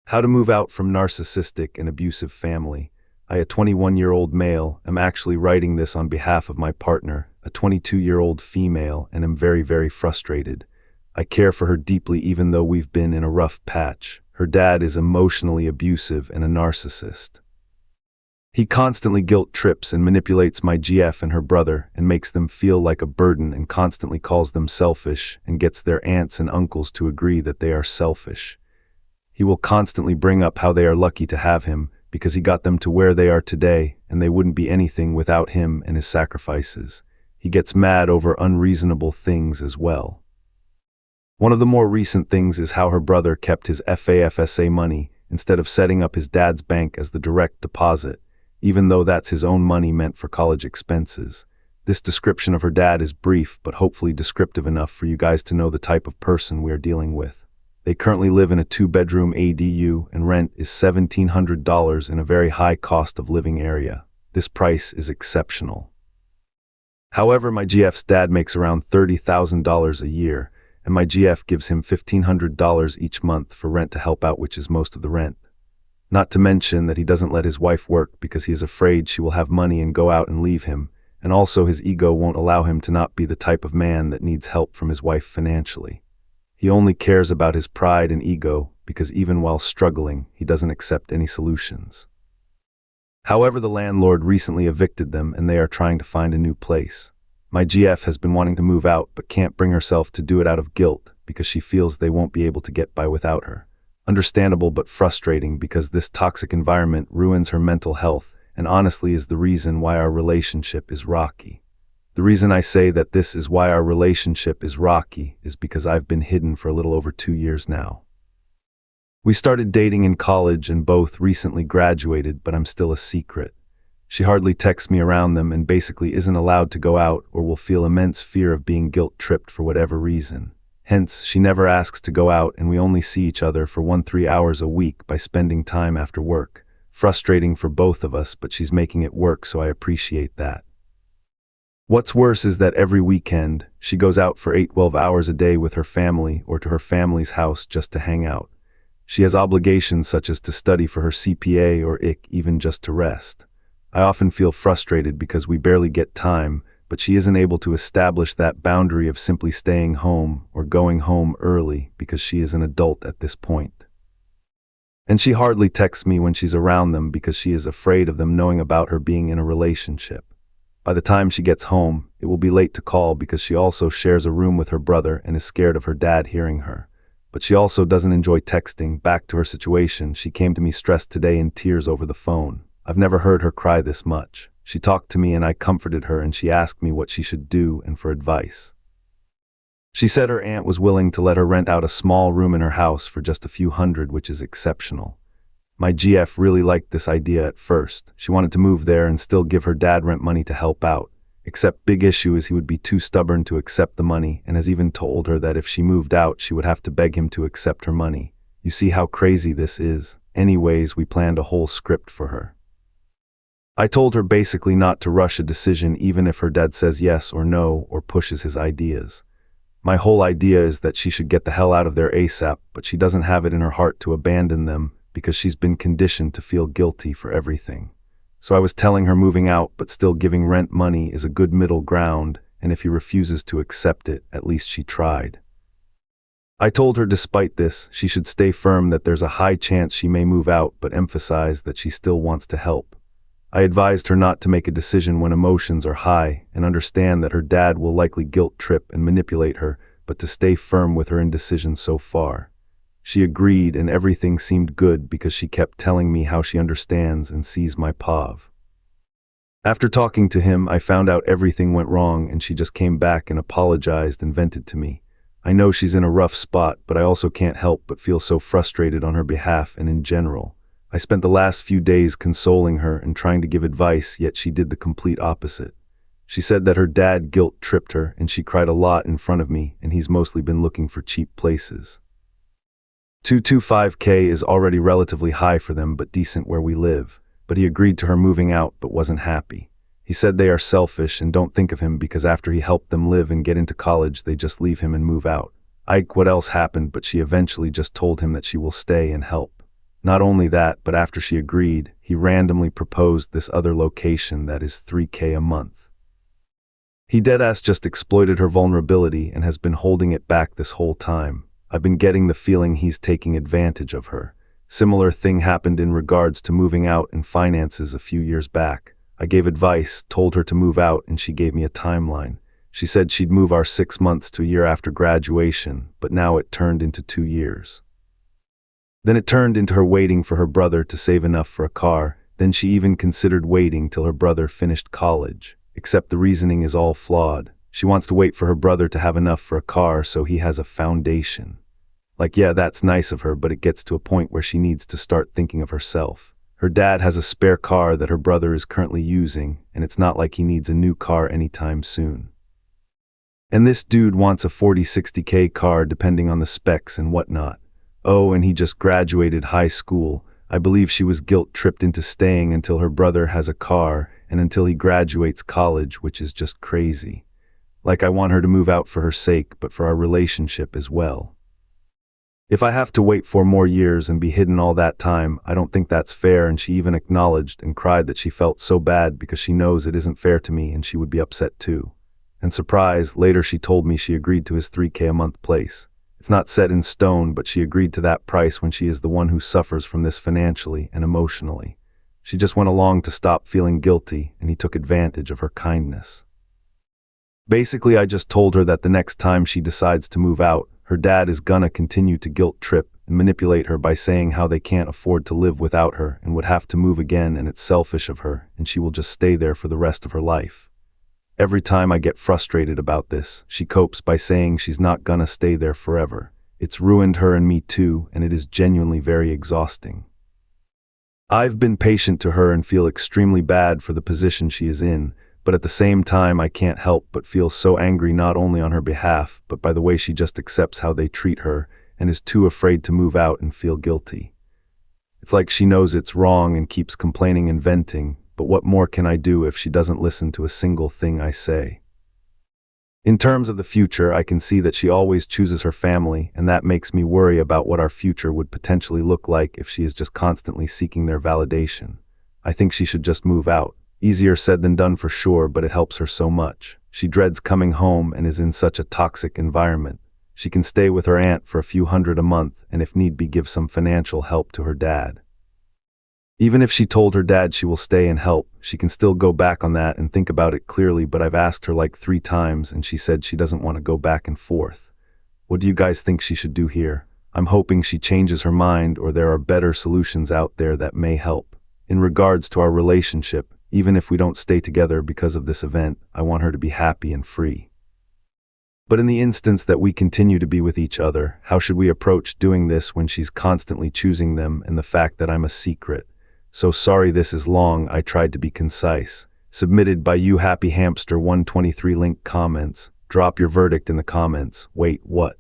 How to move out from narcissistic and abusive family. I, a 21-year-old male, am actually writing this on behalf of my partner, a 22-year-old female, and am very, very frustrated. I care for her deeply even though we've been in a rough patch. Her dad is emotionally abusive and a narcissist. He constantly guilt trips and manipulates my GF and her brother and makes them feel like a burden and constantly calls them selfish and gets their aunts and uncles to agree that they are selfish. He will constantly bring up how they are lucky to have him because he got them to where they are today and they wouldn't be anything without him and his sacrifices. He gets mad over unreasonable things as well. One of the more recent things is how her brother kept his FAFSA money instead of setting up his dad's bank as the direct deposit, even though that's his own money meant for college expenses. This description of her dad is brief but hopefully descriptive enough for you guys to know the type of person we are dealing with. They currently live in a 2-bedroom ADU and rent is $1,700 in a very high cost of living area. This price is exceptional. However, my GF's dad makes around $30,000 a year, and my GF gives him $1,500 each month for rent to help out, which is most of the rent. Not to mention that he doesn't let his wife work because he is afraid she will have money and go out and leave him, and also his ego won't allow him to not be the type of man that needs help from his wife financially. He only cares about his pride and ego because even while struggling, he doesn't accept any solutions. However, the landlord recently evicted them and they are trying to find a new place. My GF has been wanting to move out but can't bring herself to do it out of guilt because she feels they won't be able to get by without her. Understandable but frustrating because this toxic environment ruins her mental health and honestly is the reason why our relationship is rocky. The reason I say that this is why our relationship is rocky is because I've been hidden for a little over 2 years now. We started dating in college and both recently graduated, but I'm still a secret. She hardly texts me around them and basically isn't allowed to go out or will feel immense fear of being guilt-tripped for whatever reason. Hence, she never asks to go out and we only see each other for 1-3 hours a week by spending time after work. Frustrating for both of us, but she's making it work, so I appreciate that. What's worse is that every weekend, she goes out for 8-12 hours a day with her family or to her family's house just to hang out. She has obligations such as to study for her CPA or even just to rest. I often feel frustrated because we barely get time, but she isn't able to establish that boundary of simply staying home or going home early because she is an adult at this point. And she hardly texts me when she's around them because she is afraid of them knowing about her being in a relationship. By the time she gets home, it will be late to call because she also shares a room with her brother and is scared of her dad hearing her. But she also doesn't enjoy texting. Back to her situation, she came to me stressed today in tears over the phone. I've never heard her cry this much. She talked to me and I comforted her and she asked me what she should do and for advice. She said her aunt was willing to let her rent out a small room in her house for just a few hundred, which is exceptional. My GF really liked this idea at first. She wanted to move there and still give her dad rent money to help out. Except big issue is he would be too stubborn to accept the money and has even told her that if she moved out, she would have to beg him to accept her money. You see how crazy this is. Anyways, we planned a whole script for her. I told her basically not to rush a decision even if her dad says yes or no or pushes his ideas. My whole idea is that she should get the hell out of there ASAP, but she doesn't have it in her heart to abandon them because she's been conditioned to feel guilty for everything. So I was telling her moving out but still giving rent money is a good middle ground, and if he refuses to accept it, at least she tried. I told her despite this, she should stay firm that there's a high chance she may move out but emphasize that she still wants to help. I advised her not to make a decision when emotions are high and understand that her dad will likely guilt trip and manipulate her, but to stay firm with her indecision so far. She agreed and everything seemed good because she kept telling me how she understands and sees my POV. After talking to him, I found out everything went wrong and she just came back and apologized and vented to me. I know she's in a rough spot, but I also can't help but feel so frustrated on her behalf and in general. I spent the last few days consoling her and trying to give advice, yet she did the complete opposite. She said that her dad guilt tripped her and she cried a lot in front of me and he's mostly been looking for cheap places. 225K is already relatively high for them but decent where we live, but he agreed to her moving out but wasn't happy. He said they are selfish and don't think of him because after he helped them live and get into college, they just leave him and move out. What else happened, but she eventually just told him that she will stay and help. Not only that, but after she agreed, he randomly proposed this other location that is $3K a month. He deadass just exploited her vulnerability and has been holding it back this whole time. I've been getting the feeling he's taking advantage of her. Similar thing happened in regards to moving out and finances a few years back. I gave advice, told her to move out, and she gave me a timeline. She said she'd move our 6 months to a year after graduation, but now it turned into 2 years. Then it turned into her waiting for her brother to save enough for a car. Then she even considered waiting till her brother finished college. Except the reasoning is all flawed. She wants to wait for her brother to have enough for a car so he has a foundation. Like, yeah, that's nice of her, but it gets to a point where she needs to start thinking of herself. Her dad has a spare car that her brother is currently using, and it's not like he needs a new car anytime soon. And this dude wants a 40-60K car depending on the specs and whatnot. Oh, and he just graduated high school. I believe she was guilt-tripped into staying until her brother has a car and until he graduates college, which is just crazy. Like, I want her to move out for her sake, but for our relationship as well. If I have to wait 4 more years and be hidden all that time, I don't think that's fair, and she even acknowledged and cried that she felt so bad because she knows it isn't fair to me and she would be upset too. And surprise, later she told me she agreed to his $3K a month place. It's not set in stone, but she agreed to that price when she is the one who suffers from this financially and emotionally. She just went along to stop feeling guilty, and he took advantage of her kindness. Basically, I just told her that the next time she decides to move out, her dad is gonna continue to guilt trip and manipulate her by saying how they can't afford to live without her and would have to move again, and it's selfish of her and she will just stay there for the rest of her life. Every time I get frustrated about this, she copes by saying she's not gonna stay there forever. It's ruined her and me too, and it is genuinely very exhausting. I've been patient to her and feel extremely bad for the position she is in, but at the same time I can't help but feel so angry not only on her behalf, but by the way she just accepts how they treat her and is too afraid to move out and feel guilty. It's like she knows it's wrong and keeps complaining and venting, but what more can I do if she doesn't listen to a single thing I say? In terms of the future, I can see that she always chooses her family, and that makes me worry about what our future would potentially look like if she is just constantly seeking their validation. I think she should just move out. Easier said than done for sure, but it helps her so much. She dreads coming home and is in such a toxic environment. She can stay with her aunt for a few hundred a month and if need be give some financial help to her dad. Even if she told her dad she will stay and help, she can still go back on that and think about it clearly, but I've asked her like 3 times and she said she doesn't want to go back and forth. What do you guys think she should do here? I'm hoping she changes her mind or there are better solutions out there that may help. In regards to our relationship, even if we don't stay together because of this event, I want her to be happy and free. But in the instance that we continue to be with each other, how should we approach doing this when she's constantly choosing them and the fact that I'm a secret? So sorry this is long, I tried to be concise. Submitted by you Happy Hamster 123 link comments. Drop your verdict in the comments. Wait, what?